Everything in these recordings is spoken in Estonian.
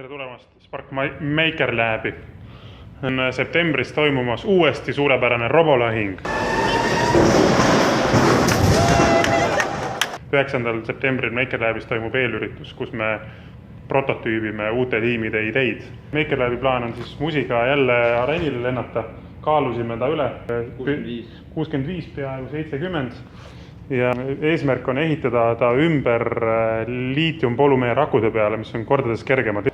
tere tulemast Spark Maker Labi. On septembris toimumas uuesti suurepärane robolahing. 9. septembril Maker Labis toimub eelüritus, kus me prototüübime uute tiimide ideid. Maker Labi plaan on siis musiga jälle areenile lennata. Kaalusime ta üle 65 peaaegu 70 ja eesmärk on ehitada ta ümber liitiumpolümeer akude peale, mis on kordades kergemad.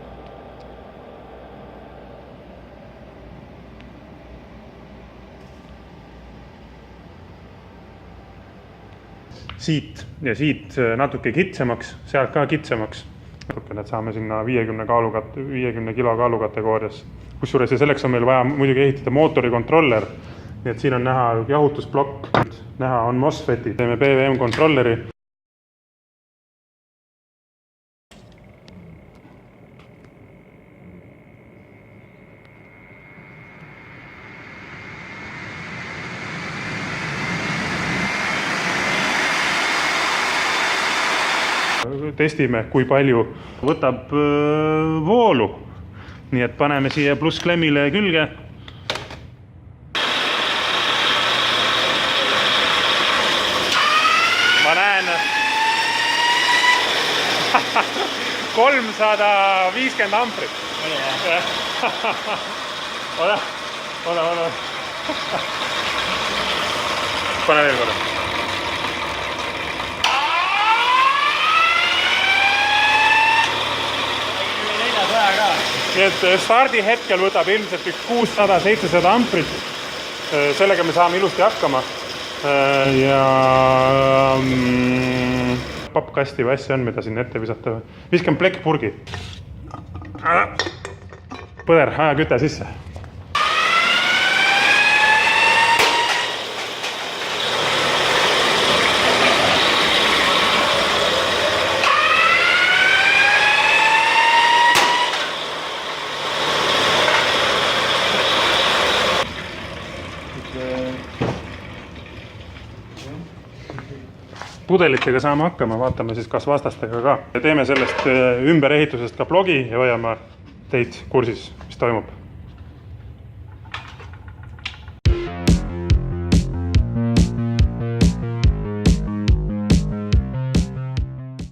Siit ja siit natuke kitsemaks, sealt ka kitsemaks. Need saame sinna 50 kilo kaalu kategoorias. Kusjuures ja selleks on meil vaja muidugi ehitada mootorikontroller. Nii et siin on näha jahutusblokk, näha on MOSFETid. Teeme PWM kontrolleri. Testime, kui palju võtab voolu. Nii et paneme siia plussklemmile külge. Ma näen 350 amprit. Ole. Pane veel korda. Nii et stardi hetkel võtab ilmselt 600-700 amprit. Sellega me saame ilusti hakkama. Ja pappkasti või asja on, mida siin ette visata. Viskan plekkpurgi. Põder, aja küte sisse. Pudelitega saame hakkama, vaatame siis kas vastastega ka. Teeme sellest ümberehitusest ka blogi ja hoiame teid kursis, mis toimub.